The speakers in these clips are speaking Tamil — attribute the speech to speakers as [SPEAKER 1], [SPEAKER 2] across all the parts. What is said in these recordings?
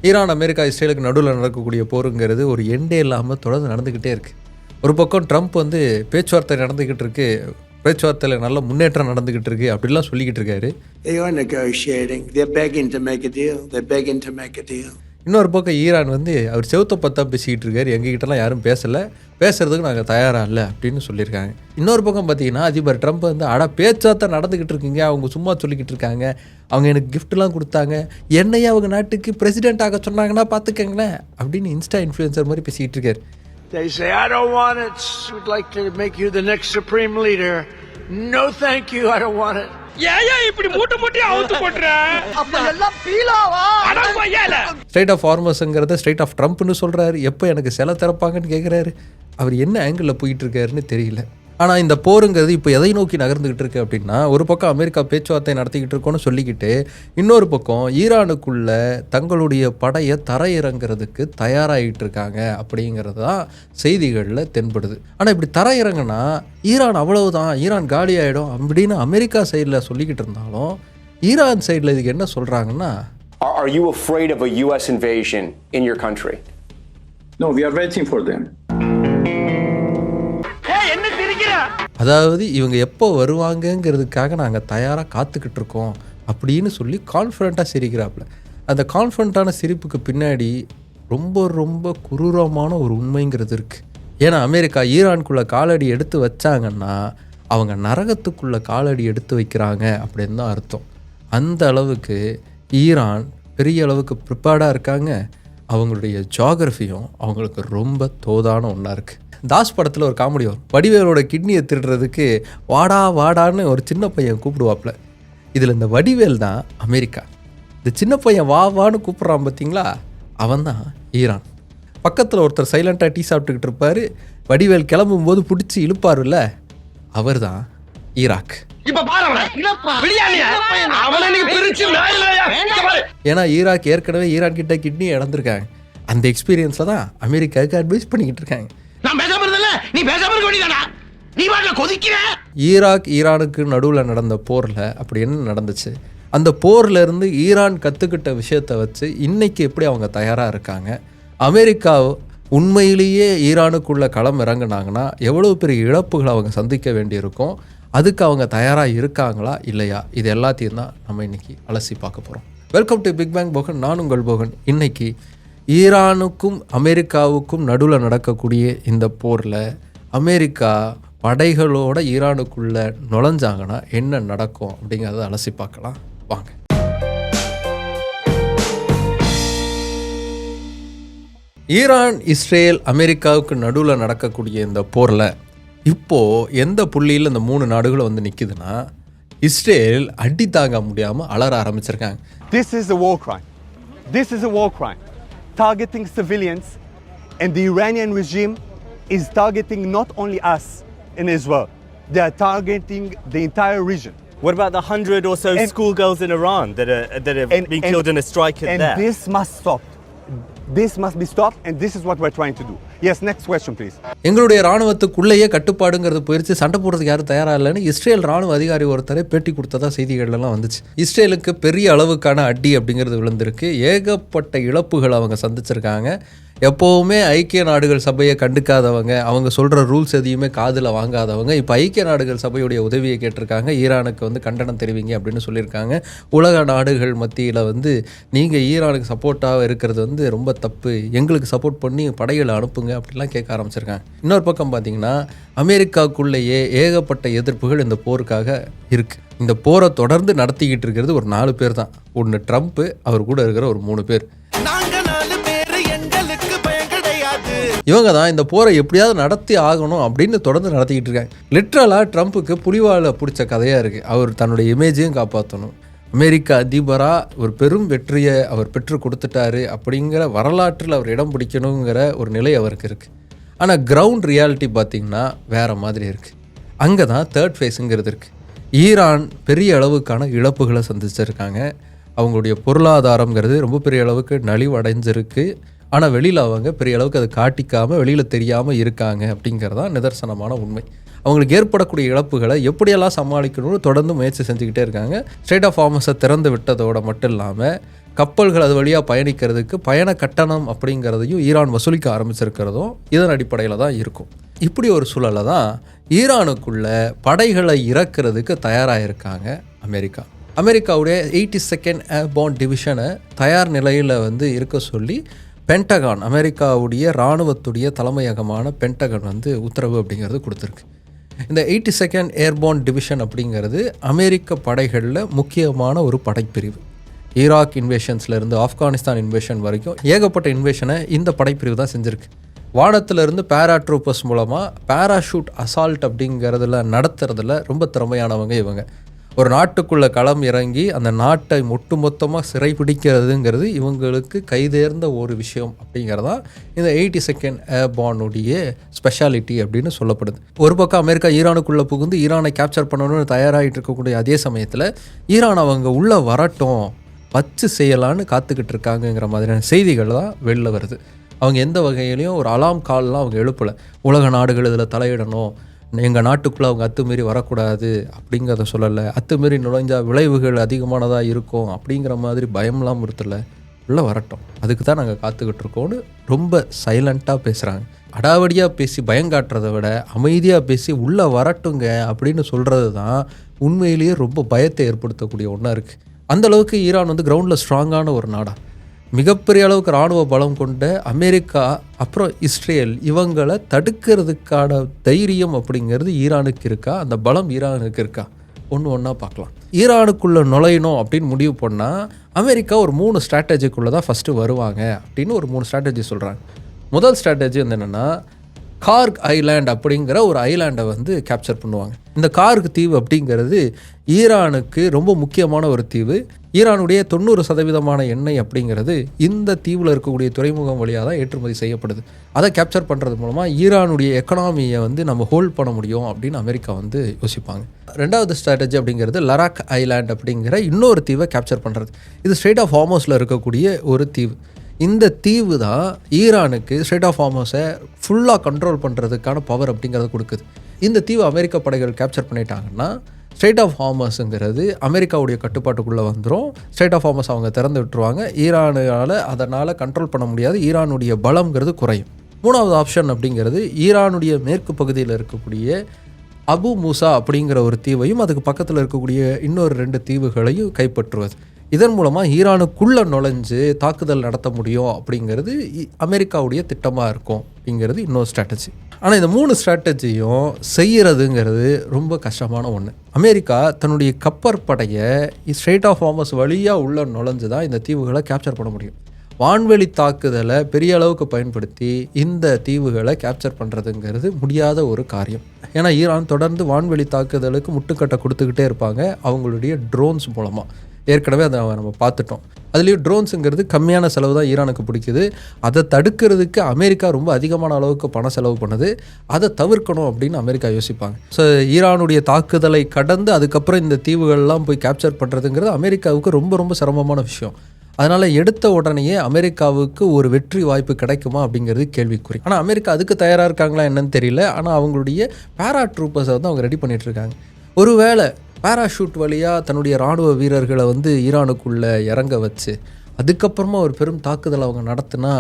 [SPEAKER 1] ஈரான், அமெரிக்கா, இஸ்ரேலுக்கு நடுவில் நடக்கக்கூடிய போருங்கிறது ஒரு எண்டே இல்லாமல் தொடர்ந்து நடந்துக்கிட்டே இருக்குது. ஒரு பக்கம் ட்ரம்ப் வந்து பேச்சுவார்த்தை நடந்துக்கிட்டு இருக்கு, பேச்சுவார்த்தையில் நல்ல முன்னேற்றம் நடந்துக்கிட்டு இருக்கு அப்படிலாம் சொல்லிக்கிட்டு இருக்காரு. இன்னொரு பக்கம் ஈரான் வந்து அவர் செவுத்த பத்தா பேசிக்கிட்டு இருக்காரு, எங்ககிட்டலாம் யாரும் பேசலை, பேசுறதுக்கு நாங்கள் தயாராக இல்லை அப்படின்னு சொல்லியிருக்காங்க. இன்னொரு பக்கம் பார்த்தீங்கன்னா அதிபர் ட்ரம்ப் வந்து பேச்சுவார்த்தை நடந்துக்கிட்டு இருக்குங்க, அவங்க சும்மா சொல்லிக்கிட்டு இருக்காங்க, அவங்க எனக்கு கிஃப்ட்லாம் கொடுத்தாங்க, என்னையே அவங்க நாட்டுக்கு பிரசிடென்ட் ஆக சொன்னாங்கன்னா பார்த்துக்கங்களேன் அப்படின்னு இன்ஸ்டா இன்ஃப்ளூயன்சர் மாதிரி பேசிக்கிட்டு இருக்காரு.
[SPEAKER 2] They say, I don't want it. We'd like to make you the next supreme leader. No, thank you. I don't want it.
[SPEAKER 3] இப்படி மூட்டை மூட்டையா அவுத்து போட்ற
[SPEAKER 2] அப்ப எல்லாம் பீலாவா
[SPEAKER 3] அடங்கோயல
[SPEAKER 1] ஸ்ட்ரைட் ஆஃப் ஹார்மஸ்ங்கிறத ஸ்ட்ரைட் ஆஃப் ட்ரம்ப்னு சொல்கிறாரு. எப்போ எனக்கு சிலை திறப்பாங்கன்னு கேட்குறாரு. அவர் என்ன ஆங்கிளில் போயிட்டு இருக்காருன்னு தெரியல. ஆனால் இந்த போருங்கிறது இப்போ எதை நோக்கி நகர்ந்துக்கிட்டு இருக்கு அப்படின்னா, ஒரு பக்கம் அமெரிக்கா பேச்சுவார்த்தை நடத்திக்கிட்டு இருக்கோன்னு சொல்லிக்கிட்டு, இன்னொரு பக்கம் ஈரானுக்குள்ள தங்களுடைய படையை தரையிறங்கிறதுக்கு தயாராகிட்டு இருக்காங்க அப்படிங்கிறது தான் செய்திகளில் தென்படுது. ஆனால் இப்படி தரையிறங்கினா ஈரான் அவ்வளவுதான், ஈரான் காலி ஆகிடும் அப்படின்னு அமெரிக்கா சைடில் சொல்லிக்கிட்டு இருந்தாலும், ஈரான் சைடில் இதுக்கு என்ன சொல்கிறாங்கன்னா,
[SPEAKER 4] Are you afraid of a US invasion in your country?
[SPEAKER 5] No, we are waiting for them.
[SPEAKER 1] அதாவது இவங்க எப்போ வருவாங்கங்கிறதுக்காக நாங்கள் தயாராக காத்துக்கிட்டு இருக்கோம் அப்படின்னு சொல்லி கான்ஃபிடண்ட்டாக சிரிக்கிறாப்புல. அந்த கான்ஃபிடண்ட்டான சிரிப்புக்கு பின்னாடி ரொம்ப ரொம்ப குரூரமான ஒரு உண்மைங்கிறது இருக்குது. ஏன்னா அமெரிக்கா ஈரானுக்குள்ளே காலடி எடுத்து வச்சாங்கன்னா அவங்க நரகத்துக்குள்ளே காலடி எடுத்து வைக்கிறாங்க அப்படின்னு தான் அர்த்தம். அந்த அளவுக்கு ஈரான் பெரிய அளவுக்கு ப்ரிப்பேர்டாக இருக்காங்க. அவங்களுடைய ஜியாகிரஃபியும் அவங்களுக்கு ரொம்ப தோதான ஒன்றா இருக்குது. தாஸ் படத்தில் ஒரு காமெடி வரும், வடிவேலோட கிட்னியை திருடுறதுக்கு வாடா வாடான்னு ஒரு சின்ன பையன் கூப்பிடுவாப்புல. இதில் இந்த வடிவேல் தான் அமெரிக்கா. இந்த சின்ன பையன் வா வான்னு கூப்பிட்றான் பார்த்தீங்களா, அவன் தான் ஈரான். பக்கத்தில் ஒருத்தர் சைலண்ட்டாக டீ சாப்பிட்டுக்கிட்டு இருப்பார், வடிவேல் கிளம்பும்போது பிடிச்சி இழுப்பாருல்ல, அவர் தான் ஈராக். ஏன்னா ஈராக் ஏற்கனவே ஈரான் கிட்ட கிட்னி இழந்திருக்காங்க. அந்த எக்ஸ்பீரியன்ஸில் தான் அமெரிக்காவுக்கு அட்வைஸ் பண்ணிக்கிட்டு இருக்காங்க. ஈராக் ஈரானுக்கு நடுவில் நடந்த போரில் அப்படி என்ன நடந்துச்சு, அந்த போரில் இருந்து ஈரான் கற்றுக்கிட்ட விஷயத்தை வச்சு இன்னைக்கு எப்படி அவங்க தயாராக இருக்காங்க, அமெரிக்கா உண்மையிலேயே ஈரானுக்குள்ளே களம் இறங்குனாங்கன்னா எவ்வளோ பெரிய இழப்புகளை அவங்க சந்திக்க வேண்டியிருக்கும், அதுக்கு அவங்க தயாராக இருக்காங்களா இல்லையா, இது எல்லாத்தையும் தான் நம்ம இன்னைக்கு அலசி பார்க்க போகிறோம். Welcome to big bang Bogan, நான் உங்கள் போகன். இன்னைக்கு ஈரானுக்கும் அமெரிக்காவுக்கும் நடுவில் நடக்கக்கூடிய இந்த போரில் அமெரிக்கா படைகளோட ஈரானுக்குள்ளே நுழைஞ்சாங்கன்னா என்ன நடக்கும் அப்படிங்கிறத அலசி பார்க்கலாம் வாங்க. ஈரான், இஸ்ரேல், அமெரிக்காவுக்கு நடுவில் நடக்கக்கூடிய இந்த போரில் இப்போது எந்த புள்ளியில் இந்த 3 நாடுகளும் வந்து நிற்குதுன்னா, இஸ்ரேல் அடி தாங்க முடியாமல் அலற ஆரம்பிச்சிருக்காங்க.
[SPEAKER 6] This is a war crime. This is a war crime. Targeting civilians, and the Iranian regime is targeting not only us in Israel, they are targeting the entire region.
[SPEAKER 7] What about the 100 or so schoolgirls in Iran that have been killed in a strike there?
[SPEAKER 6] And this must stop. This must be stopped, and this is what we're trying to do. Yes, next question please.
[SPEAKER 1] எங்களுடைய ராணுவத்துக்குள்ளேயே கட்டுப்பாடுங்கிறது போயிடுச்சு, சண்டை போடுறதுக்கு யாரும் தயாராக இல்லைன்னு இஸ்ரேல் ராணுவ அதிகாரி ஒருத்தரை பேட்டி கொடுத்ததா செய்திகள்லாம் வந்துச்சு. இஸ்ரேலுக்கு பெரிய அளவுக்கான அடி அப்படிங்கிறது விழுந்திருக்கு, ஏகப்பட்ட இழப்புகள் அவங்க சந்திச்சிருக்காங்க. எப்போவுமே ஐக்கிய நாடுகள் சபையை கண்டுக்காதவங்க, அவங்க சொல்கிற ரூல்ஸ் எதையுமே காதில் வாங்காதவங்க இப்போ ஐக்கிய நாடுகள் சபையுடைய உதவியை கேட்டிருக்காங்க. ஈரானுக்கு வந்து கண்டனம் தெரிவிங்க அப்படின்னு சொல்லியிருக்காங்க. உலக நாடுகள் மத்தியில் வந்து நீங்கள் ஈரானுக்கு சப்போர்ட்டாக இருக்கிறது வந்து ரொம்ப தப்பு, எங்களுக்கு சப்போர்ட் பண்ணி படைகளை அனுப்புங்க அப்படிலாம் கேட்க ஆரம்பிச்சிருக்காங்க. இன்னொரு பக்கம் பார்த்தீங்கன்னா அமெரிக்காவுக்குள்ளேயே ஏகப்பட்ட எதிர்ப்புகள் இந்த போருக்காக இருக்குது. இந்த போரை தொடர்ந்து நடத்திக்கிட்டு இருக்கிறது ஒரு 4 பேர் தான். ஒன்று ட்ரம்ப்பு, அவர் கூட இருக்கிற ஒரு 3 பேர். இவங்க தான் இந்த போரை எப்படியாவது நடத்தி ஆகணும் அப்படின்னு தொடர்ந்து நடத்திக்கிட்டு இருக்காங்க. லிட்ரலாக ட்ரம்ப்புக்கு புலிவாலை பிடிச்ச கதையாக இருக்குது. அவர் தன்னுடைய இமேஜையும் காப்பாற்றணும், அமெரிக்கா அதிபராக ஒரு பெரும் வெற்றியை அவர் பெற்று கொடுத்துட்டாரு அப்படிங்கிற வரலாற்றில் அவர் இடம் பிடிக்கணுங்கிற ஒரு நிலை அவருக்கு இருக்குது. ஆனால் கிரவுண்ட் ரியாலிட்டி பார்த்திங்கன்னா வேறு மாதிரி இருக்குது. அங்கே தான் தேர்ட் ஃபேஸுங்கிறது இருக்குது. ஈரான் பெரிய அளவுக்கான இழப்புகளை சந்திச்சிருக்காங்க. அவங்களுடைய பொருளாதாரங்கிறது ரொம்ப பெரிய அளவுக்கு நலிவடைஞ்சிருக்கு. ஆனால் வெளியில் அவங்க பெரிய அளவுக்கு அதை காட்டிக்காமல் வெளியில் தெரியாமல் இருக்காங்க அப்படிங்கிறதான் நிதர்சனமான உண்மை. அவங்களுக்கு ஏற்படக்கூடிய இழப்புகளை எப்படியெல்லாம் சமாளிக்கணும்னு தொடர்ந்து முயற்சி செஞ்சுக்கிட்டே இருக்காங்க. ஸ்ட்ரைட் ஆஃப் ஹார்மஸை திறந்து விட்டதோடு மட்டும் இல்லாமல் கப்பல்கள் அது வழியாக பயணிக்கிறதுக்கு பயண கட்டணம் அப்படிங்கிறதையும் ஈரான் வசூலிக்க ஆரம்பிச்சிருக்கிறதும் இதன் அடிப்படையில் தான் இருக்கும். இப்படி ஒரு சூழலில் தான் ஈரானுக்குள்ள படைகளை இறக்கிறதுக்கு தயாராக இருக்காங்க அமெரிக்கா. அமெரிக்காவுடைய 82nd ஏர்போர்ன் டிவிஷனை தயார் நிலையில் வந்து இருக்க சொல்லி பென்டகான், அமெரிக்காவுடைய இராணுவத்துடைய தலைமையகமான பென்டகான் வந்து உத்தரவு அப்படிங்கிறது கொடுத்துருக்கு. இந்த 82nd ஏர்போர்ன் டிவிஷன் அப்படிங்கிறது அமெரிக்க படைகளில் முக்கியமான ஒரு படைப்பிரிவு. ஈராக் இன்வேஷன்ஸ்லேருந்து ஆப்கானிஸ்தான் இன்வேஷன் வரைக்கும் ஏகப்பட்ட இன்வேஷனை இந்த படைப்பிரிவு தான் செஞ்சுருக்கு. வானத்திலிருந்து பேராட்ரூப்பர்ஸ் மூலமாக பேராஷூட் அசால்ட் அப்படிங்கிறதுல நடத்துறதுல ரொம்ப திறமையானவங்க இவங்க. ஒரு நாட்டுக்குள்ளே களம் இறங்கி அந்த நாட்டை ஒட்டுமொத்தமாக சிறைப்பிடிக்கிறதுங்கிறது இவங்களுக்கு கைதேர்ந்த ஒரு விஷயம் அப்படிங்கிறதான் இந்த 82nd ஏர்போர்னுடைய ஸ்பெஷாலிட்டி அப்படின்னு சொல்லப்படுது. ஒரு பக்கம் அமெரிக்கா ஈரானுக்குள்ளே புகுந்து ஈரானை கேப்சர் பண்ணணும்னு தயாராகிட்டு இருக்கக்கூடிய அதே சமயத்தில் ஈரான் அவங்க உள்ளே வரட்டும் வச்சு செய்யலான்னு காத்துக்கிட்டு இருக்காங்கங்கிற மாதிரியான செய்திகள் தான் வெளில வருது. அவங்க எந்த வகையிலையும் ஒரு அலாம் கால்லாம் அவங்க எழுப்பலை. உலக நாடுகள் இதில் தலையிடணும், எங்கள் நாட்டுக்குள்ளே அவங்க அத்துமீறி வரக்கூடாது அப்படிங்கிறத சொல்லலை. அத்துமீறி நுழைஞ்சால் விளைவுகள் அதிகமானதாக இருக்கும் அப்படிங்கிற மாதிரி பயம்லாம் இருத்தலை. உள்ளே வரட்டும், அதுக்கு தான் நாங்கள் காத்துக்கிட்டு இருக்கோன்னு ரொம்ப சைலண்ட்டாக பேசுகிறாங்க. அடாவடியாக பேசி பயங்காட்டுறதை விட அமைதியாக பேசி உள்ளே வரட்டுங்க அப்படின்னு சொல்கிறது தான் உண்மையிலேயே ரொம்ப பயத்தை ஏற்படுத்தக்கூடிய ஒன்றா இருக்குது. அந்தளவுக்கு ஈரான் வந்து கிரவுண்டில் ஸ்ட்ராங்கான ஒரு நாடா. மிகப்பெரிய அளவுக்கு இராணுவ பலம் கொண்ட அமெரிக்கா அப்புறம் இஸ்ரேல் இவங்களை தடுக்கிறதுக்கான தைரியம் அப்படிங்கிறது ஈரானுக்கு இருக்கா? அந்த பலம் ஈரானுக்கு இருக்கா? ஒன்றா பார்க்கலாம். ஈரானுக்குள்ளே நுழையணும் அப்படின்னு முடிவு பண்ணால் அமெரிக்கா ஒரு 3 ஸ்ட்ராட்டஜிக்குள்ளே தான் ஃபஸ்ட்டு வருவாங்க அப்படின்னு ஒரு 3 ஸ்ட்ராட்டஜி சொல்கிறாங்க. முதல் ஸ்ட்ராட்டஜி வந்து என்னென்னா, கார்க் ஐலாண்ட் அப்படிங்கிற ஒரு ஐலாண்டை வந்து கேப்சர் பண்ணுவாங்க. இந்த கார்க் தீவு அப்படிங்கிறது ஈரானுக்கு ரொம்ப முக்கியமான ஒரு தீவு. ஈரானுடைய 90% எண்ணெய் அப்படிங்கிறது இந்த தீவில் இருக்கக்கூடிய துறைமுகம் வழியாக தான் ஏற்றுமதி செய்யப்படுது. அதை கேப்சர் பண்ணுறது மூலமாக ஈரானுடைய எக்கனாமியை வந்து நம்ம ஹோல்ட் பண்ண முடியும் அப்படின்னு அமெரிக்கா வந்து யோசிப்பாங்க. ரெண்டாவது ஸ்ட்ராட்டஜி அப்படிங்கிறது லராக் ஐலாண்ட் அப்படிங்கிற இன்னொரு தீவை கேப்சர் பண்ணுறது. இது ஸ்ட்ரெய்ட் ஆஃப் ஹார்மஸில் இருக்கக்கூடிய ஒரு தீவு. இந்த தீவு தான் ஈரானுக்கு ஸ்ட்ரெய்ட் ஆஃப் ஹார்மஸை ஃபுல்லாக கண்ட்ரோல் பண்ணுறதுக்கான பவர் அப்படிங்கிறத கொடுக்குது. இந்த தீவு அமெரிக்க படைகள் கேப்சர் பண்ணிட்டாங்கன்னா ஸ்ட்ரெய்ட் ஆஃப் ஹார்மஸுங்கிறது அமெரிக்காவுடைய கட்டுப்பாட்டுக்குள்ளே வந்துடும். ஸ்ட்ரெய்ட் ஆஃப் ஹார்மஸ் அவங்க திறந்து விட்டுருவாங்க. ஈரானால் அதனால் கண்ட்ரோல் பண்ண முடியாது. ஈரானுடைய பலம்ங்கிறது குறையும். மூணாவது ஆப்ஷன் அப்படிங்கிறது ஈரானுடைய மேற்கு பகுதியில் இருக்கக்கூடிய அபு மூசா அப்படிங்கிற ஒரு தீவையும் அதுக்கு பக்கத்தில் இருக்கக்கூடிய இன்னொரு 2 தீவுகளையும் கைப்பற்றுவது. இதன் மூலமாக ஈரானுக்குள்ளே நுழைஞ்சு தாக்குதல் நடத்த முடியும் அப்படிங்கிறது அமெரிக்காவுடைய திட்டமாக இருக்கும் அப்படிங்கிறது இன்னொரு ஸ்ட்ராட்டஜி. ஆனால் இந்த 3 ஸ்ட்ராட்டஜியும் செய்கிறதுங்கிறது ரொம்ப கஷ்டமான ஒன்று. அமெரிக்கா தன்னுடைய கப்பற்படையை ஸ்ட்ரெய்ட் ஆஃப் ஹார்மஸ் வழியாக உள்ள நுழைஞ்சு தான் இந்த தீவுகளை கேப்சர் பண்ண முடியும். வான்வெளி தாக்குதலை பெரிய அளவுக்கு பயன்படுத்தி இந்த தீவுகளை கேப்சர் பண்ணுறதுங்கிறது முடியாத ஒரு காரியம். ஏன்னா ஈரான் தொடர்ந்து வான்வெளி தாக்குதலுக்கு முட்டுக்கட்டை கொடுத்துக்கிட்டே இருப்பாங்க அவங்களுடைய ட்ரோன்ஸ் மூலமாக. ஏற்கனவே அதை நம்ம பார்த்துட்டோம். அதுலேயும் ட்ரோன்ஸுங்கிறது கம்மியான செலவு தான் ஈரானுக்கு பிடிக்குது. அதை தடுக்கிறதுக்கு அமெரிக்கா ரொம்ப அதிகமான அளவுக்கு பண செலவு பண்ணுது. அதை தவிர்க்கணும் அப்படின்னு அமெரிக்கா யோசிப்பாங்க. ஸோ ஈரானுடைய தாக்குதலை கடந்து அதுக்கப்புறம் இந்த தீவுகள்லாம் போய் கேப்சர் பண்ணுறதுங்கிறது அமெரிக்காவுக்கு ரொம்ப ரொம்ப சிரமமான விஷயம். அதனால் எடுத்த உடனேயே அமெரிக்காவுக்கு ஒரு வெற்றி வாய்ப்பு கிடைக்குமா அப்படிங்கிறது கேள்விக்குறி. ஆனால் அமெரிக்கா அதுக்கு தயாராக இருக்காங்களா என்னன்னு தெரியல. ஆனால் அவங்களுடைய பேராட்ரூப்பர்ஸை வந்து அவங்க ரெடி பண்ணிகிட்டு இருக்காங்க. ஒருவேளை பேராஷூட் வழியாக தன்னுடைய இராணுவ வீரர்களை வந்து ஈரானுக்குள்ளே இறங்க வச்சு அதுக்கப்புறமா ஒரு பெரும் தாக்குதல் அவங்க நடத்தினா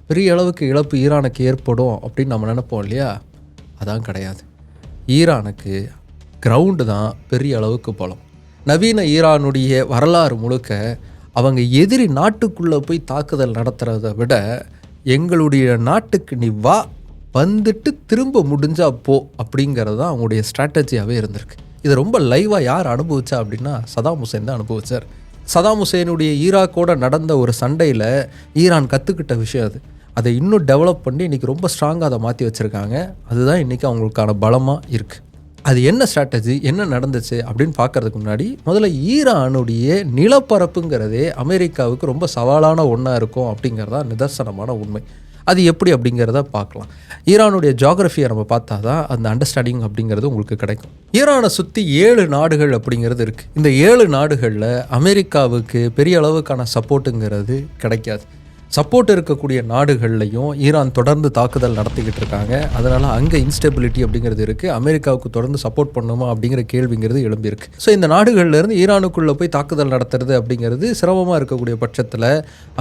[SPEAKER 1] பெரிய அளவுக்கு இழப்பு ஈரானுக்கு ஏற்படும் அப்படின்னு நம்ம நினைப்போம் இல்லையா? அதான் கிடையாது. ஈரானுக்கு கிரவுண்டு தான் பெரிய அளவுக்கு பலம். நவீன ஈரானுடைய வரலாறு முழுக்க அவங்க எதிரி நாட்டுக்குள்ளே போய் தாக்குதல் நடத்துகிறத விட எங்களுடைய நாட்டுக்கு நீ வா, வந்துட்டு திரும்ப முடிஞ்சா போ அப்படிங்கிறது தான் அவங்களுடைய ஸ்ட்ராட்டஜியாகவே இருந்திருக்கு. இதை ரொம்ப லைவாக யார் அனுபவிச்சா அப்படின்னா சதாம் ஹுசேன் தான் அனுபவிச்சார். சதாம் ஹுசேனுடைய ஈராக்கோட நடந்த ஒரு சண்டையில் ஈரான் கற்றுக்கிட்ட விஷயம் அது. அதை இன்னும் டெவலப் பண்ணி இன்றைக்கி ரொம்ப ஸ்ட்ராங்காக அதை மாற்றி வச்சுருக்காங்க. அதுதான் இன்றைக்கி அவங்களுக்கான பலமாக இருக்குது. அது என்ன ஸ்ட்ராட்டஜி, என்ன நடந்துச்சு அப்படின்னு பார்க்கறதுக்கு முன்னாடி முதல்ல ஈரானுடைய நிலப்பரப்புங்கிறதே அமெரிக்காவுக்கு ரொம்ப சவாலான ஒன்றா இருக்கும் அப்படிங்கிறதா நிதர்சனமான உண்மை. அது எப்படி அப்படிங்கிறத பார்க்கலாம். ஈரானுடைய ஜியாகிரஃபியை நம்ம பார்த்தா தான் அந்த அண்டர்ஸ்டாண்டிங் அப்படிங்கிறது உங்களுக்கு கிடைக்கும். ஈரானை சுற்றி 7 நாடுகள் அப்படிங்கிறது இருக்குது. இந்த 7 நாடுகளில் அமெரிக்காவுக்கு பெரிய அளவுக்கான சப்போர்ட்டுங்கிறது கிடைக்காது. சப்போர்ட் இருக்கக்கூடிய நாடுகள்லையும் ஈரான் தொடர்ந்து தாக்குதல் நடத்திக்கிட்டு இருக்காங்க. அதனால் அங்கே இன்ஸ்டெபிலிட்டி அப்படிங்கிறது இருக்குது. அமெரிக்காவுக்கு தொடர்ந்து சப்போர்ட் பண்ணுமா அப்படிங்கிற கேள்விங்கிறது எழும்பியிருக்கு. ஸோ இந்த நாடுகள்லேருந்து ஈரானுக்குள்ளே போய் தாக்குதல் நடத்துறது அப்படிங்கிறது சிரமமாக இருக்கக்கூடிய பட்சத்தில்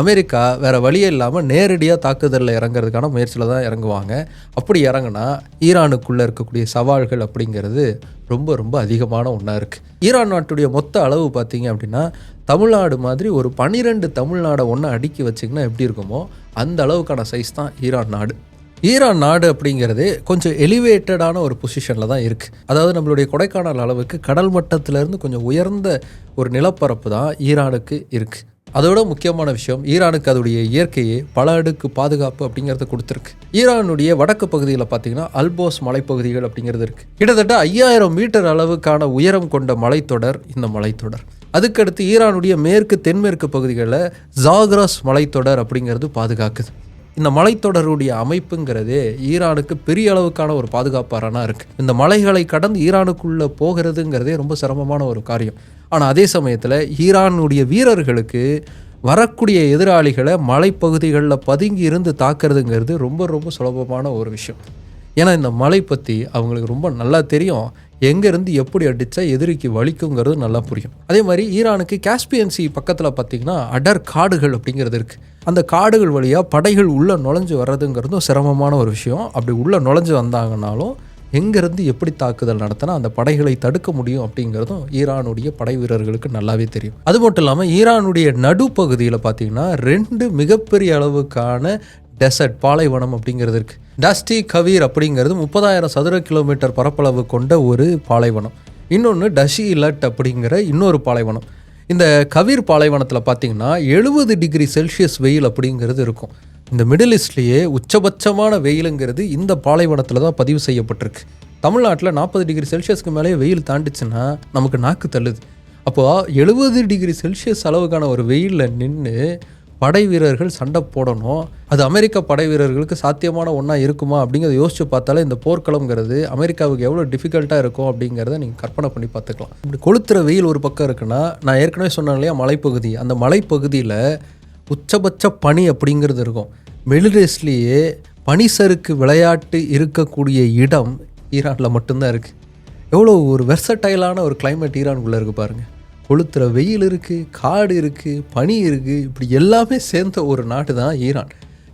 [SPEAKER 1] அமெரிக்கா வேறு வழியே இல்லாமல் நேரடியாக தாக்குதலில் இறங்குறதுக்கான முயற்சியில் தான் இறங்குவாங்க. அப்படி இறங்குனா ஈரானுக்குள்ளே இருக்கக்கூடிய சவால்கள் அப்படிங்கிறது ரொம்ப ரொம்ப அதிகமான ஒன்றா இருக்குது. ஈரான் நாட்டுடைய மொத்த அளவு பார்த்தீங்க அப்படின்னா தமிழ்நாடு மாதிரி ஒரு 12 தமிழ்நாடை ஒன்று அடுக்கி வச்சிங்கன்னா எப்படி இருக்குமோ அந்த அளவுக்கான சைஸ் தான் ஈரான் நாடு. ஈரான் நாடு அப்படிங்கிறது கொஞ்சம் எலிவேட்டடான ஒரு பொசிஷனில் தான் இருக்குது. அதாவது நம்மளுடைய கொடைக்கானல் அளவுக்கு கடல் மட்டத்திலேருந்து கொஞ்சம் உயர்ந்த ஒரு நிலப்பரப்பு தான் ஈரானுக்கு இருக்குது. அதோட முக்கியமான விஷயம், ஈரானுக்கு அதோடைய இயற்கையே பல அடுக்கு பாதுகாப்பு அப்படிங்கிறத கொடுத்துருக்கு. ஈரானுடைய வடக்கு பகுதியில் பார்த்தீங்கன்னா அல்போஸ் மலைப்பகுதிகள் அப்படிங்கிறது இருக்குது. கிட்டத்தட்ட 5000 மீட்டர் அளவுக்கான உயரம் கொண்ட மலைத்தொடர் இந்த மலைத்தொடர். அதுக்கடுத்து ஈரானுடைய மேற்கு தென்மேற்கு பகுதிகளில் ஜாக்ராஸ் மலைத்தொடர் அப்படிங்கிறது பாதுகாக்குது. இந்த மலைத்தொடருடைய அமைப்புங்கிறதே ஈரானுக்கு பெரிய அளவுக்கான ஒரு பாதுகாப்பு அரணாக இருக்குது. இந்த மலைகளை கடந்து ஈரானுக்குள்ளே போகிறதுங்கிறதே ரொம்ப சிரமமான ஒரு காரியம். ஆனால் அதே சமயத்தில் ஈரானுடைய வீரர்களுக்கு வரக்கூடிய எதிராளிகளை மலைப்பகுதிகளில் பதுங்கி இருந்து தாக்குறதுங்கிறது ரொம்ப ரொம்ப சுலபமான ஒரு விஷயம். ஏன்னா இந்த மலை பற்றி அவங்களுக்கு ரொம்ப நல்லா தெரியும். எங்கேருந்து எப்படி அடித்தா எதிரிக்கு வலிக்குங்கிறது நல்லா புரியும். அதே மாதிரி ஈரானுக்கு காஸ்பியன் சி பக்கத்தில் பார்த்திங்கன்னா அடர் காடுகள் அப்படிங்கிறது இருக்குது. அந்த காடுகள் வழியாக படைகள் உள்ளே நுழைஞ்சு வர்றதுங்கிறதும் சிரமமான ஒரு விஷயம். அப்படி உள்ளே நுழைஞ்சு வந்தாங்கனாலும் எங்கேருந்து எப்படி தாக்குதல் நடத்தினா அந்த படைகளை தடுக்க முடியும் அப்படிங்கிறதும் ஈரானுடைய படை வீரர்களுக்கு நல்லாவே தெரியும். அது மட்டும் இல்லாமல் ஈரானுடைய நடுப்பகுதியில் பார்த்திங்கன்னா 2 மிகப்பெரிய அளவுக்கான டெசர்ட் பாலைவனம் அப்படிங்கிறது இருக்குது. டஸ்டி கவீர் அப்படிங்கிறது 30,000 சதுர கிலோமீட்டர் பரப்பளவு கொண்ட ஒரு பாலைவனம். இன்னொன்று டஷி இலட் அப்படிங்கிற இன்னொரு பாலைவனம். இந்த கவீர் பாலைவனத்தில் பார்த்திங்கன்னா 70 டிகிரி செல்சியஸ் வெயில் அப்படிங்கிறது இருக்கும். இந்த மிடில் ஈஸ்ட்லேயே உச்சபட்சமான வெயிலுங்கிறது இந்த பாலைவனத்தில் தான் பதிவு செய்யப்பட்டிருக்கு. தமிழ்நாட்டில் 40 டிகிரி செல்சியஸ்க்கு மேலே வெயில் தாண்டிச்சுன்னா நமக்கு நாக்கு தள்ளுது. அப்போது 70 டிகிரி செல்சியஸ் அளவுக்கான ஒரு வெயிலில் நின்று படை வீரர்கள் சண்டை போடணும். அது அமெரிக்க படை வீரர்களுக்கு சாத்தியமான ஒன்றா இருக்குமா அப்படிங்கிறத யோசித்து பார்த்தாலே இந்த போர்க்களம்ங்கிறது அமெரிக்காவுக்கு எவ்வளோ டிஃபிகல்ட்டாக இருக்கும் அப்படிங்கிறத நீங்கள் கற்பனை பண்ணி பார்த்துக்கலாம். இப்படி கொளுத்துற வெயில் ஒரு பக்கம் இருக்குன்னா, நான் ஏற்கனவே சொன்னேன் இல்லையா மலைப்பகுதி, அந்த மலைப்பகுதியில் உச்சபட்ச பனி அப்படிங்கிறது இருக்கும். மிடில் ஈஸ்ட்லேயே பனிசறுக்கு விளையாட்டு இருக்கக்கூடிய இடம் ஈரானில் மட்டும்தான் இருக்குது. எவ்வளோ ஒரு வெர்சடைலான ஒரு கிளைமேட் ஈரானுக்குள்ளே இருக்குது பாருங்கள். கொளுத்துற வெயில் இருக்குது, காடு இருக்குது, பனி இருக்குது, இப்படி எல்லாமே சேர்ந்த ஒரு நாடு தான் ஈரான்.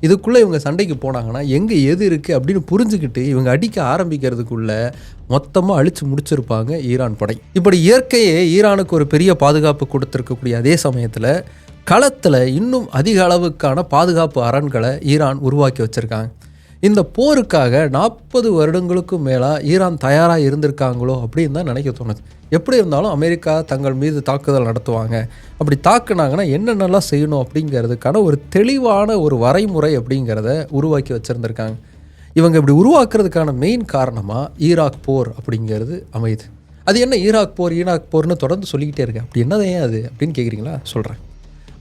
[SPEAKER 1] இதுக்குள்ளே இவங்க சண்டைக்கு போனாங்கன்னா எங்கே எது இருக்குது அப்படின்னு புரிஞ்சுக்கிட்டு இவங்க அடிக்க ஆரம்பிக்கிறதுக்குள்ளே மொத்தமாக அழித்து முடிச்சிருப்பாங்க ஈரான் படை. இப்படி இயற்கையே ஈரானுக்கு ஒரு பெரிய பாதுகாப்பு கொடுத்துருக்கக்கூடிய அதே சமயத்தில் களத்தில் இன்னும் அதிக அளவுக்கான பாதுகாப்பு அரண்களை ஈரான் உருவாக்கி வச்சுருக்காங்க. இந்த போருக்காக 40 வருடங்களுக்கும் மேலாக ஈரான் தயாராக இருந்திருக்காங்களோ அப்படின்னு தான் நினைக்க தோணுது. எப்படி இருந்தாலும் அமெரிக்கா தங்கள் மீது தாக்குதல் நடத்துவாங்க. அப்படி தாக்குனாங்கன்னா என்னென்னலாம் செய்யணும் அப்படிங்கிறதுக்கான ஒரு தெளிவான ஒரு வரைமுறை அப்படிங்கிறத உருவாக்கி வச்சுருந்துருக்காங்க. இவங்க இப்படி உருவாக்குறதுக்கான மெயின் காரணமாக ஈராக் போர் அப்படிங்கிறது அமையுது. அது என்ன ஈராக் போர்னு தொடர்ந்து சொல்லிக்கிட்டே இருக்கு. அப்படி என்னதான் ஏன் அது அப்படின்னு கேட்குறீங்களா? சொல்கிறேன்.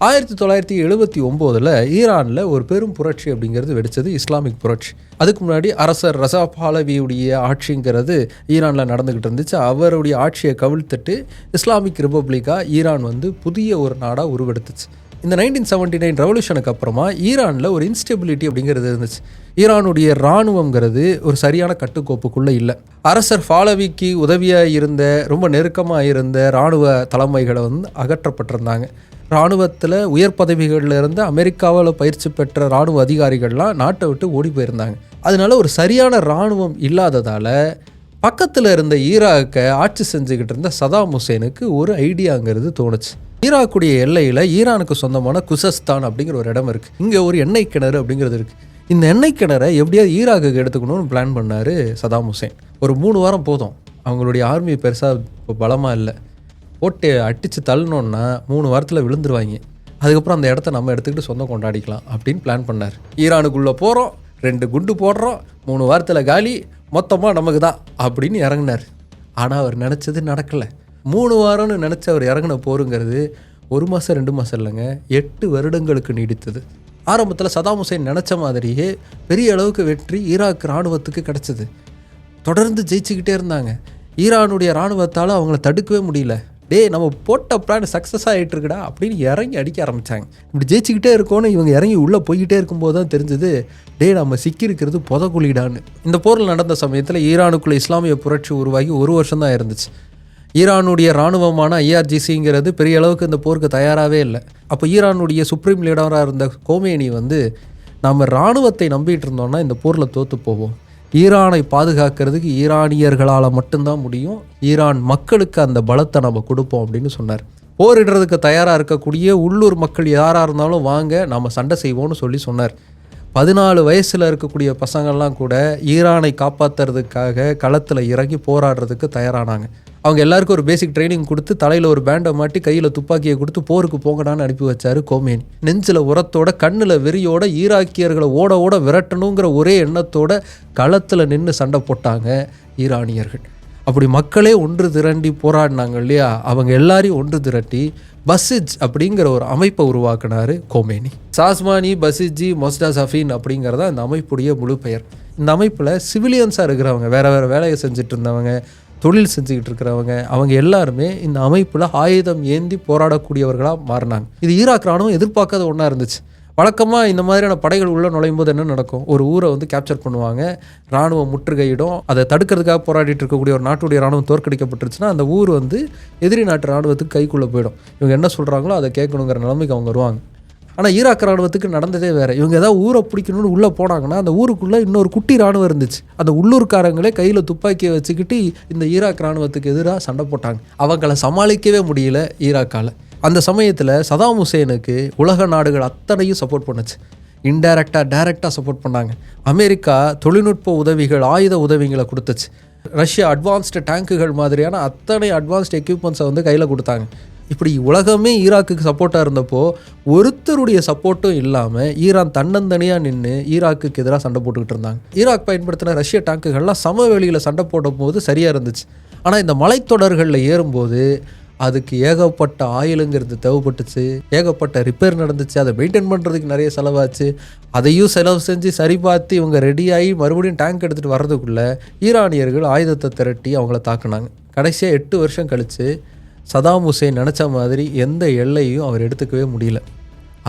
[SPEAKER 1] 1979 ஈரானில் ஒரு பெரும் புரட்சி அப்படிங்கிறது வெடித்தது, இஸ்லாமிக் புரட்சி. அதுக்கு முன்னாடி அரசர் ரஸா பாலவியுடைய ஆட்சிங்கிறது ஈரானில் நடந்துக்கிட்டு இருந்துச்சு. அவருடைய ஆட்சியை கவிழ்த்துட்டு இஸ்லாமிக் ரிப்பப்ளிக்காக ஈரான் புதிய ஒரு நாடாக உருவெடுத்துச்சு. இந்த 1979 ரெவல்யூஷனுக்கு அப்புறமா ஈரானில் ஒரு இன்ஸ்டெபிலிட்டி அப்படிங்கிறது இருந்துச்சு. ஈரானுடைய இராணுவங்கிறது ஒரு சரியான கட்டுக்கோப்புக்குள்ளே இல்லை. அரசர் பாலவிக்கு உதவியாக இருந்த ரொம்ப நெருக்கமாக இருந்த இராணுவ தலைமைகளை அகற்றப்பட்டிருந்தாங்க. இராணுவத்தில் உயர் பதவிகளில் இருந்த அமெரிக்காவில் பயிற்சி பெற்ற இராணுவ அதிகாரிகள்லாம் நாட்டை விட்டு ஓடி போயிருந்தாங்க. அதனால ஒரு சரியான இராணுவம் இல்லாததால் பக்கத்தில் இருந்த ஈராக்கை ஆட்சி செஞ்சுக்கிட்டு இருந்த சதாம் ஹுசேனுக்கு ஒரு ஐடியாங்கிறது தோணுச்சு. ஈராக்குடைய எல்லையில் ஈரானுக்கு சொந்தமான குசஸ்தான் அப்படிங்கிற ஒரு இடம் இருக்குது. இங்கே ஒரு எண்ணெய் கிணறு அப்படிங்கிறது இருக்குது. இந்த எண்ணெய் கிணறை எப்படியாவது ஈராக்குக்கு எடுத்துக்கணும்னு பிளான் பண்ணார் சதாம் ஹுசேன். ஒரு 3 வாரம் போதும், அவங்களுடைய ஆர்மி பெருசாக இப்போ பலமாக இல்லை, போட்டு அடித்து தள்ளணுன்னா 3 வாரத்தில் விழுந்துருவாங்க. அதுக்கப்புறம் அந்த இடத்த நம்ம எடுத்துக்கிட்டு சொந்தம் கொண்டாடிக்கலாம் அப்படின்னு பிளான் பண்ணார். ஈரானுக்குள்ளே போகிறோம், 2 குண்டு போடுறோம், 3 வாரத்தில் காலி, மொத்தமாக நமக்கு தான் அப்படின்னு இறங்கினார். ஆனால் அவர் நினச்சது நடக்கலை. 3 வாரம்னு நினச்ச அவர் இறங்கின போருங்கிறது 1 மாதம் 2 மாதம் இல்லைங்க, 8 வருடங்களுக்கு நீடித்தது. ஆரம்பத்தில் சதாம் ஹுசேன் நினச்ச மாதிரியே பெரிய அளவுக்கு வெற்றி ஈராக் இராணுவத்துக்கு கிடச்சிது. தொடர்ந்து ஜெயிச்சுக்கிட்டே இருந்தாங்க. ஈரானுடைய இராணுவத்தால் அவங்கள தடுக்கவே முடியல. டேய் நம்ம போட்ட பிளான் சக்ஸஸ் ஆகிட்டு இருக்குடா அப்படின்னு இறங்கி அடிக்க ஆரம்பித்தாங்க. இப்படி ஜெயிச்சுக்கிட்டே இருக்கோன்னு இவங்க இறங்கி உள்ளே போய்கிட்டே இருக்கும்போது தான் தெரிஞ்சது, டே நம்ம சிக்கியிருக்கிறது புதக்குழிடான்னு. இந்த போரில் நடந்த சமயத்தில் ஈரானுக்குள்ளே இஸ்லாமிய புரட்சி உருவாகி 1 வருஷம் தான் இருந்துச்சு. ஈரானுடைய இராணுவமான IRGCங்கிறது பெரிய அளவுக்கு இந்த போருக்கு தயாராகவே இல்லை. அப்போ ஈரானுடைய சுப்ரீம் லீடராக இருந்த கோமேனி வந்து, நம்ம இராணுவத்தை நம்பிட்டு இருந்தோம்னா இந்த போரில் தோற்று போவோம், ஈரானை பாதுகாக்கிறதுக்கு ஈரானியர்களால் மட்டும்தான் முடியும், ஈரான் மக்களுக்கு அந்த பலத்தை நம்ம கொடுப்போம் அப்படின்னு சொன்னார். போரிடுறதுக்கு தயாராக இருக்கக்கூடிய உள்ளூர் மக்கள் யாராக இருந்தாலும் வாங்க நம்ம சண்டை செய்வோம்னு சொன்னார். 14 வயசில் இருக்கக்கூடிய பசங்கள்லாம் கூட ஈரானை காப்பாற்றுறதுக்காக களத்தில் இறங்கி போராடுறதுக்கு தயாரானாங்க. அவங்க எல்லாருக்கும் ஒரு பேசிக் ட்ரைனிங் கொடுத்து தலையில் ஒரு பேண்டை மாட்டி கையில் துப்பாக்கியை கொடுத்து போருக்கு போங்கடான்னு அனுப்பி வச்சார் கோமேனி. நெஞ்சில் உரத்தோட கண்ணில் வெறியோட ஈராக்கியர்களை ஓட ஓட விரட்டணுங்கிற ஒரே எண்ணத்தோட களத்தில் நின்று சண்டை போட்டாங்க ஈரானியர்கள். அப்படி மக்களே ஒன்று திரண்டி போராடினாங்க இல்லையா, அவங்க எல்லாரையும் ஒன்று திரட்டி பசிஜ் அப்படிங்கிற ஒரு அமைப்பை உருவாக்குனார் கோமேனி. சாஸ்மானி பசிஜி மொஸ்டா சஃபீன் அப்படிங்கிறத அந்த அமைப்புடைய முழு பெயர். இந்த அமைப்பில் சிவிலியன்ஸாக இருக்கிறவங்க, வேறு வேறு வேலையை செஞ்சுட்டு இருந்தவங்க, தொழில் செஞ்சுக்கிட்டு இருக்கிறவங்க, அவங்க எல்லாருமே இந்த அமைப்பில் ஆயுதம் ஏந்தி போராடக்கூடியவர்களாக மாறினாங்க. இது ஈராக் ராணுவம் எதிர்பார்க்காத ஒன்றா இருந்துச்சு. வழக்கமாக இந்த மாதிரியான படைகள் உள்ளே நுழையும் போது என்ன நடக்கும், ஒரு ஊரை வந்து கேப்சர் பண்ணுவாங்க, இராணுவம் முற்றுகையிடும். அதை தடுக்கிறதுக்காக போராடிட்டு இருக்கக்கூடிய ஒரு நாட்டுடைய இராணுவம் தோற்கடிக்கப்பட்டுருச்சுன்னா அந்த ஊர் வந்து எதிரி நாட்டு இராணுவத்துக்கு கைக்குள்ளே போயிடும். இவங்க என்ன சொல்கிறாங்களோ அதை கேட்கணுங்கிற நிலைமைக்கு அவங்க வருவாங்க. ஆனால் ஈராக் இராணுவத்துக்கு நடந்ததே வேறு. இவங்க ஏதாவது ஊரை பிடிக்கணும்னு உள்ளே போனாங்கன்னா அந்த ஊருக்குள்ளே இன்னொரு குட்டி இராணுவம் இருந்துச்சு. அந்த உள்ளூர்காரங்களே கையில் துப்பாக்கியை வச்சுக்கிட்டு இந்த ஈராக் இராணுவத்துக்கு எதிராக சண்டை போட்டாங்க. அவங்கள சமாளிக்கவே முடியல ஈராக்கால். அந்த சமயத்தில் சதாம் ஹுசேனுக்கு உலக நாடுகள் அத்தனையும் சப்போர்ட் பண்ணுச்சு. இன்டைரக்டாக டைரெக்டாக சப்போர்ட் பண்ணாங்க. அமெரிக்கா தொழில்நுட்ப உதவிகள், ஆயுத உதவிகளை கொடுத்துச்சு. ரஷ்யா அட்வான்ஸ்டு டேங்குகள் மாதிரியான அத்தனை அட்வான்ஸ்டு எக்யூப்மெண்ட்ஸை வந்து கையில் கொடுத்தாங்க. இப்படி உலகமே ஈராக்குக்கு சப்போர்ட்டாக இருந்தப்போ ஒருத்தருடைய சப்போர்ட்டும் இல்லாமல் ஈரான் தன்னந்தனியாக நின்று ஈராக்குக்கு எதிராக சண்டை போட்டுக்கிட்டு இருந்தாங்க. ஈராக் பயன்படுத்தின ரஷ்ய டேங்குகள்லாம் சமவெளியில் சண்டை போடும் போது சரியாக இருந்துச்சு. ஆனால் இந்த மலைத்தொடர்களில் ஏறும்போது அதுக்கு ஏகப்பட்ட ஆயிலுங்கிறது தேவைப்பட்டுச்சு, ஏகப்பட்ட ரிப்பேர் நடந்துச்சு, அதை மெயின்டைன் பண்ணுறதுக்கு நிறைய செலவாச்சு. அதையும் செலவு செஞ்சு சரி பார்த்து இவங்க ரெடியாகி மறுபடியும் டேங்க் எடுத்துகிட்டு வர்றதுக்குள்ளே ஈரானியர்கள் ஆயுதத்தை திரட்டி அவங்கள தாக்குனாங்க. கடைசியாக 8 வருஷம் கழித்து சதாம் ஹுசேன் நினச்ச மாதிரி எந்த எல்லையும் அவர் எடுத்துக்கவே முடியல.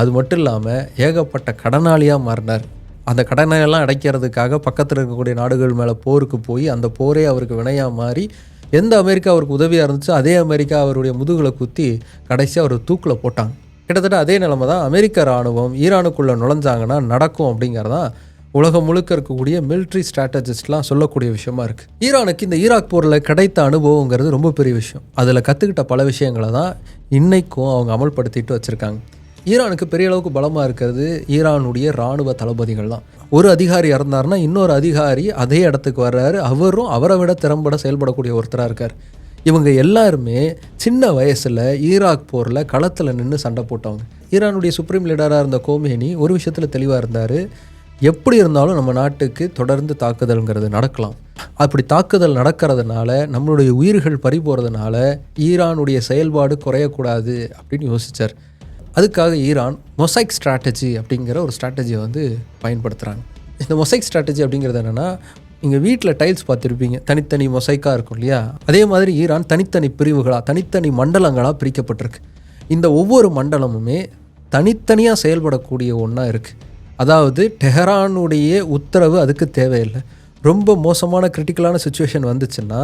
[SPEAKER 1] அது மட்டும் இல்லாமல் ஏகப்பட்ட கடனாளியாக மாறினார். அந்த கடனையெல்லாம் அடைக்கிறதுக்காக பக்கத்தில் இருக்கக்கூடிய நாடுகள் மேலே போருக்கு போய் அந்த போரே அவருக்கு வினையாக மாறி எந்த அமெரிக்கா அவருக்கு உதவியாக இருந்துச்சோ அதே அமெரிக்கா அவருடைய முதுகில் குத்தி கடைசியாக அவர் தூக்கில் போட்டாங்க. கிட்டத்தட்ட அதே நிலைமை தான் அமெரிக்க இராணுவம் ஈரானுக்குள்ளே நுழைஞ்சாங்கன்னா நடக்கும் அப்படிங்கிறதான் உலகம் முழுக்க இருக்கக்கூடிய மிலிட்ரி ஸ்ட்ராட்டஜிஸ்ட்லாம் சொல்லக்கூடிய விஷயமா இருக்குது. ஈரானுக்கு இந்த ஈராக் போரில் கிடைத்த அனுபவங்கிறது ரொம்ப பெரிய விஷயம். அதில் கற்றுக்கிட்ட பல விஷயங்களை தான் இன்றைக்கும் அவங்க அமல்படுத்திட்டு வச்சுருக்காங்க. ஈரானுக்கு பெரிய அளவுக்கு பலமாக இருக்கிறது ஈரானுடைய இராணுவ தளபதிகள் தான். ஒரு அதிகாரி இறந்தார்னா இன்னொரு அதிகாரி அதே இடத்துக்கு வர்றாரு, அவரும் அவரை விட திறம்பட செயல்படக்கூடிய ஒருத்தராக இருக்கார். இவங்க எல்லாருமே சின்ன வயசில் ஈராக் போரில் களத்தில் நின்று சண்டை போட்டவங்க. ஈரானுடைய சுப்ரீம் லீடராக இருந்த கோமேனி ஒரு விஷயத்தில் தெளிவாக இருந்தார், எப்படி இருந்தாலும் நம்ம நாட்டுக்கு தொடர்ந்து தாக்குதல்ங்கிறது நடக்கலாம். அப்படி தாக்குதல் நடக்கிறதுனால நம்மளுடைய உயிர்கள் பறி போகிறதுனால ஈரானுடைய செயல்பாடு குறையக்கூடாது அப்படின்னு யோசித்தார். அதுக்காக ஈரான் மொசைக் ஸ்ட்ராட்டஜி அப்படிங்கிற ஒரு ஸ்ட்ராட்டஜியை வந்து பயன்படுத்துகிறாங்க. இந்த மொசைக் ஸ்ட்ராட்டஜி அப்படிங்கிறது என்னென்னா, நீங்கள் வீட்டில் டைல்ஸ் பார்த்துருப்பீங்க, தனித்தனி மொசைக்காக இருக்கும் இல்லையா, அதே மாதிரி ஈரான் தனித்தனி பிரிவுகளாக தனித்தனி மண்டலங்களாக பிரிக்கப்பட்டிருக்கு. இந்த ஒவ்வொரு மண்டலமுமே தனித்தனியாக செயல்படக்கூடிய ஒன்றா இருக்குது. அதாவது டெஹரானுடைய உத்தரவு அதுக்கு தேவையில்லை. ரொம்ப மோசமான கிரிட்டிக்கலான சுச்சுவேஷன் வந்துச்சுன்னா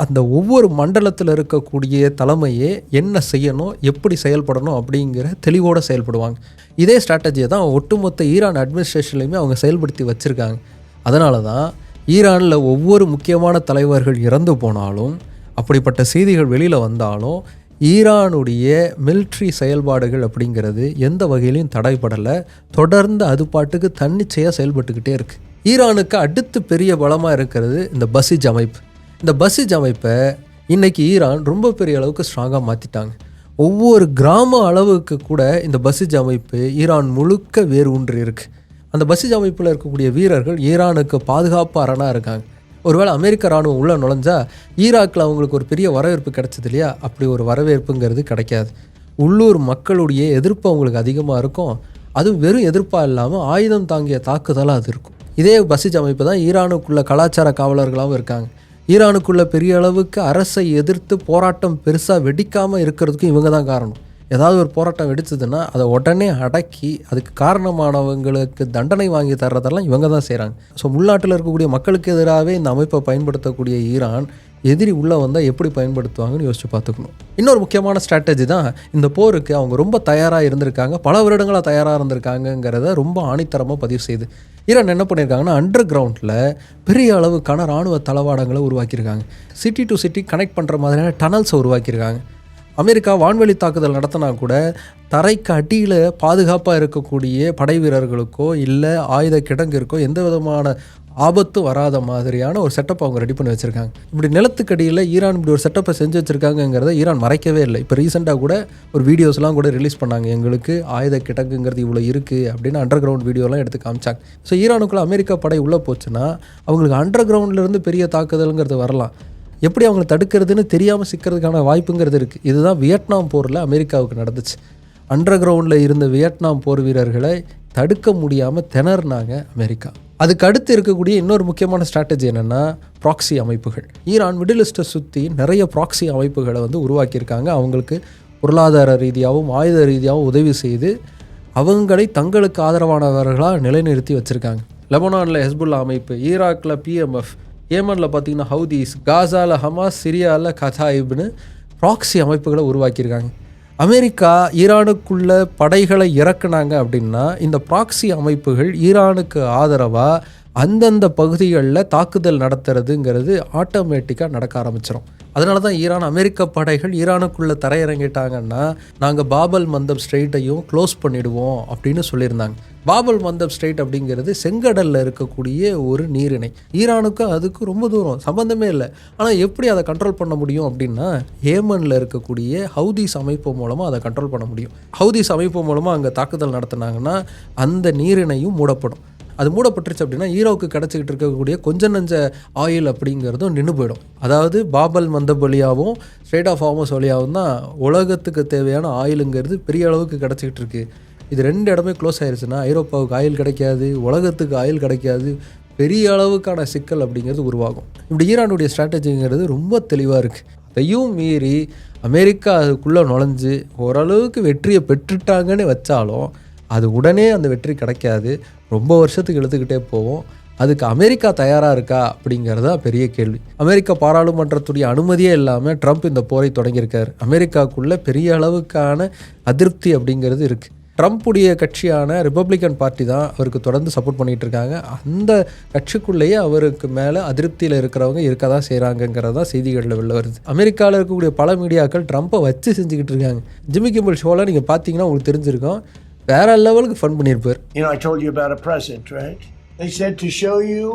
[SPEAKER 1] அந்த ஒவ்வொரு மண்டலத்தில் இருக்கக்கூடிய தலைமையே என்ன செய்யணும், எப்படி செயல்படணும் அப்படிங்கிற தெளிவோடு செயல்படுவாங்க. இதே ஸ்ட்ராட்டஜியை தான் ஒட்டுமொத்த ஈரான் அட்மினிஸ்ட்ரேஷன்லையுமே அவங்க செயல்படுத்தி வச்சுருக்காங்க. அதனால தான் ஈரானில் ஒவ்வொரு முக்கியமான தலைவர்கள் இறந்து போனாலும், அப்படிப்பட்ட செய்திகள் வெளியில் வந்தாலும் ஈரானுடைய மிலிட்ரி செயல்பாடுகள் அப்படிங்கிறது எந்த வகையிலையும் தடைப்படலை. தொடர்ந்து அது பாட்டுக்கு தன்னிச்சையாக செயல்பட்டுக்கிட்டே இருக்குது. ஈரானுக்கு அடுத்து பெரிய பலமாக இருக்கிறது இந்த பசிஜ் அமைப்பு. இந்த பசிஜ் அமைப்பை இன்றைக்கி ஈரான் ரொம்ப பெரிய அளவுக்கு ஸ்ட்ராங்காக மாற்றிட்டாங்க. ஒவ்வொரு கிராம அளவுக்கு கூட இந்த பசிஜ் அமைப்பு ஈரான் முழுக்க வேறு ஊன்றி இருக்குது. அந்த பசிஜ் அமைப்பில் இருக்கக்கூடிய வீரர்கள் ஈரானுக்கு பாதுகாப்பு அரணாக இருக்காங்க. ஒருவேளை அமெரிக்க இராணுவம் உள்ளே நுழைஞ்சா ஈராக்கில் அவங்களுக்கு ஒரு பெரிய வரவேற்பு கிடைச்சது இல்லையா, அப்படி ஒரு வரவேற்புங்கிறது கிடைக்காது. உள்ளூர் மக்களுடைய எதிர்ப்பு அவங்களுக்கு அதிகமாக இருக்கும். அதுவும் வெறும் எதிர்ப்பாக இல்லாமல் ஆயுதம் தாங்கிய தாக்குதலாக அது இருக்கும். இதே பசிஜ் அமைப்பு தான் ஈரானுக்குள்ள கலாச்சார காவலர்களாகவும் இருக்காங்க. ஈரானுக்குள்ள பெரிய அளவுக்கு அரசை எதிர்த்து போராட்டம் பெருசாக வெடிக்காமல் இருக்கிறதுக்கும் இவங்க தான் காரணம். ஏதாவது ஒரு போராட்டம் வெடிச்சதுன்னா அதை உடனே அடக்கி அதுக்கு காரணமானவங்களுக்கு தண்டனை வாங்கி தர்றதெல்லாம் இவங்க தான் செய்கிறாங்க. ஸோ உள்நாட்டில் இருக்கக்கூடிய மக்களுக்கு எதிராகவே இந்த அமைப்பை பயன்படுத்தக்கூடிய ஈரான் எதிரி உள்ளே வந்தால் எப்படி பயன்படுத்துவாங்கன்னு யோசிச்சு பார்த்துக்கணும். இன்னொரு முக்கியமான ஸ்ட்ராட்டஜி தான் இந்த போருக்கு அவங்க ரொம்ப தயாராக இருந்திருக்காங்க, பல வருடங்களாக தயாராக இருந்திருக்காங்கங்கிறத ரொம்ப ஆணித்தரமாக பதிவு செய்யுது. ஈரான் என்ன பண்ணியிருக்காங்கன்னா அண்டர் கிரவுண்டில் பெரிய அளவுக்கான இராணுவ தளவாடங்களை உருவாக்கியிருக்காங்க. சிட்டி டு சிட்டி கனெக்ட் பண்ணுற மாதிரியான டனல்ஸை உருவாக்கியிருக்காங்க. அமெரிக்கா வான்வெளி தாக்குதல் நடத்தினா கூட தரைக்கு அடியில் பாதுகாப்பாக இருக்கக்கூடிய படை வீரர்களுக்கோ இல்லை ஆயுத கிடங்கிற்கோ எந்த விதமான ஆபத்து வராத மாதிரியான ஒரு செட்டப் அவங்க ரெடி பண்ணி வச்சுருக்காங்க. இப்படி நிலத்துக்கடியில் ஈரான் இப்படி ஒரு செட்டப்பை செஞ்சு வச்சுருக்காங்கிறத ஈரான் மறைக்கவே இல்லை. இப்போ ரீசெண்டாக கூட ஒரு வீடியோஸ்லாம் கூட ரிலீஸ் பண்ணாங்க, எங்களுக்கு ஆயுத கிடங்குங்கிறது இவ்வளோ இருக்குது அப்படின்னு அண்டர் கிரவுண்ட் வீடியோலாம் எடுத்து காமிச்சாங்க. ஸோ ஈரானுக்குள்ளே அமெரிக்கா படை உள்ளே போச்சுன்னா அவங்களுக்கு அண்டர் கிரவுண்ட்லேருந்து பெரிய தாக்குதலுங்கிறது வரலாம். எப்படி அவங்களை தடுக்கிறதுன்னு தெரியாமல் சிக்கிறதுக்கான வாய்ப்புங்கிறது இருக்குது. இதுதான் வியட்நாம் போரில் அமெரிக்காவுக்கு நடந்துச்சு. அண்டர் கிரவுண்டில் இருந்த வியட்நாம் போர் வீரர்களை தடுக்க முடியாமல் திணறினாங்க அமெரிக்கா. அதுக்கு அடுத்து இருக்கக்கூடிய இன்னொரு முக்கியமான ஸ்ட்ராட்டஜி என்னென்னா ப்ராக்ஸி அமைப்புகள். ஈரான் மிடில் ஈஸ்ட்டை சுற்றி நிறைய ப்ராக்ஸி அமைப்புகளை உருவாக்கியிருக்காங்க. அவங்களுக்கு பொருளாதார ரீதியாகவும் ஆயுத ரீதியாகவும் உதவி செய்து அவங்களை தங்களுக்கு ஆதரவானவர்களாக நிலைநிறுத்தி வச்சுருக்காங்க. லெபனானில் ஹெஸ்புல்லா அமைப்பு, ஈராக்கில் PMF, ஏமனில் பார்த்திங்கன்னா ஹவுதீஸ், காசாவில் ஹமாஸ், சிரியாவில் கதாயிப்னு ப்ராக்ஸி அமைப்புகளை உருவாக்கியிருக்காங்க. அமெரிக்கா ஈரானுக்குள்ள படைகளை இறக்குனாங்க அப்படின்னா இந்த ப்ராக்ஸி அமைப்புகள் ஈரானுக்கு ஆதரவாக அந்தந்த பகுதிகளில் தாக்குதல் நடத்துறதுங்கிறது ஆட்டோமேட்டிக்காக நடக்க ஆரம்பிச்சிடும். அதனால தான் ஈரான் அமெரிக்க படைகள் ஈரானுக்குள்ளே தரையிறங்கிட்டாங்கன்னா நாங்கள் பாபல் மந்தப் ஸ்ட்ரெயிட்டையும் க்ளோஸ் பண்ணிடுவோம் அப்படின்னு சொல்லியிருந்தாங்க. பாபல் மந்தப் ஸ்ட்ரெயிட் அப்படிங்கிறது செங்கடலில் இருக்கக்கூடிய ஒரு நீரிணை. ஈரானுக்கும் அதுக்கு ரொம்ப தூரம் சம்பந்தமே இல்லை. ஆனால் எப்படி அதை கண்ட்ரோல் பண்ண முடியும் அப்படின்னா ஏமனில் இருக்கக்கூடிய ஹவுதீஸ் அமைப்பு மூலமாக அதை கண்ட்ரோல் பண்ண முடியும். ஹவுதீஸ் அமைப்பு மூலமாக அங்கே தாக்குதல் நடத்தினாங்கன்னா அந்த நீரிணையும் மூடப்படும். அது மூடப்பட்டுருச்சு அப்படின்னா ஈராவுக்கு கிடச்சிக்கிட்டு இருக்கக்கூடிய கொஞ்சம் நஞ்ச ஆயில் அப்படிங்கிறதும் நின்று போயிடும். அதாவது பாபல் மந்தப் வழியாகவும் ஸ்ட்ரெயிட் ஆஃப் ஹார்மஸ் வழியாகவும் தான் உலகத்துக்கு தேவையான ஆயிலுங்கிறது பெரிய அளவுக்கு கிடச்சிக்கிட்டு இருக்குது. இது ரெண்டு இடமே க்ளோஸ் ஆயிடுச்சுன்னா ஐரோப்பாவுக்கு ஆயில் கிடைக்காது, உலகத்துக்கு ஆயில் கிடைக்காது, பெரிய அளவுக்கான சிக்கல் அப்படிங்கிறது உருவாகும். இப்படி ஈரானுடைய ஸ்ட்ராட்டஜிங்கிறது ரொம்ப தெளிவாக இருக்குது. அதையும் மீறி அமெரிக்கா அதுக்குள்ளே நுழைஞ்சு ஓரளவுக்கு வெற்றியை பெற்றுட்டாங்கன்னு வச்சாலும் அது உடனே அந்த வெற்றி கிடைக்காது, ரொம்ப வருஷத்துக்கு இழுத்துக்கிட்டே போவோம். அதுக்கு அமெரிக்கா தயாராக இருக்கா அப்படிங்கிறதா பெரிய கேள்வி. அமெரிக்கா பாராளுமன்றத்துடைய அனுமதியே இல்லாமல் ட்ரம்ப் இந்த போரை தொடங்கியிருக்காரு. அமெரிக்காவுக்குள்ளே பெரிய அளவுக்கான அதிருப்தி அப்படிங்கிறது இருக்குது. ட்ரம்ப்புடைய கட்சியான ரிப்பப்ளிக்கன் பார்ட்டி தான் அவருக்கு தொடர்ந்து சப்போர்ட் பண்ணிகிட்டு இருக்காங்க. அந்த கட்சிக்குள்ளேயே அவருக்கு மேலே அதிருப்தியில் இருக்கிறவங்க இருக்க தான் செய்கிறாங்கங்கிறதா செய்திகளில் வெளில வருது. அமெரிக்காவில் இருக்கக்கூடிய பல மீடியாக்கள் ட்ரம்ப்பை வச்சு செஞ்சுக்கிட்டு இருக்காங்க. ஜிம்மி கிம்பிள் ஷோவில் நீங்கள் பார்த்தீங்கன்னா உங்களுக்கு தெரிஞ்சிருக்கும், வேற லெவலுக்கு ஃபன் பண்ணியிருப்பார்.
[SPEAKER 2] You know, I told you about a present, right? They said to show you,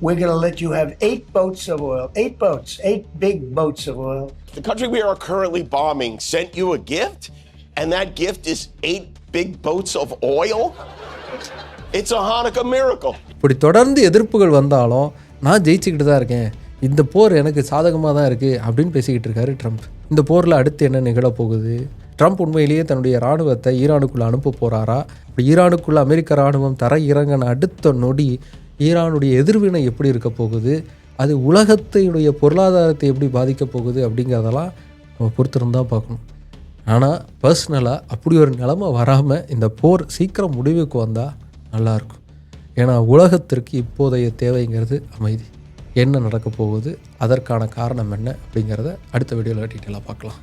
[SPEAKER 2] we're going to let you have 8 boats of oil. 8 boats. 8 big boats of oil.
[SPEAKER 8] The country we are currently bombing sent you a gift, and that gift is 8 big boats of oil? It's a Hanukkah miracle.
[SPEAKER 1] இப்படி தொடர்ந்து எதிர்ப்புகள் வந்தாலும் நான் ஜெயிச்சுக்கிட்டு தான் இருக்கேன், இந்த போர் எனக்கு சாதகமாக தான் இருக்குது அப்படின்னு பேசிக்கிட்டு இருக்காரு ட்ரம்ப். இந்த போரில் அடுத்து என்ன நிகழப்போகுது? ட்ரம்ப் உண்மையிலேயே தன்னுடைய இராணுவத்தை ஈரானுக்குள்ளே அனுப்ப போகிறாரா? இப்போ ஈரானுக்குள்ளே அமெரிக்க இராணுவம் தர இறங்கின அடுத்த நொடி ஈரானுடைய எதிர்வினை எப்படி இருக்க போகுது, அது உலகத்தினுடைய பொருளாதாரத்தை எப்படி பாதிக்க போகுது அப்படிங்கிறதெல்லாம் நம்ம பொறுத்திருந்தான் பார்க்கணும். ஆனால் பர்சனலாக அப்படி ஒரு நிலைமை வராமல் இந்த போர் சீக்கிரம் முடிவுக்கு வந்தால் நல்லாயிருக்கும். ஏன்னா உலகத்திற்கு இப்போதைய தேவைங்கிறது அமைதி. என்ன நடக்க போகுது, அதற்கான காரணம் என்ன அப்படிங்கிறத அடுத்த வீடியோவில் டீட்டெயிலாக பார்க்கலாம்.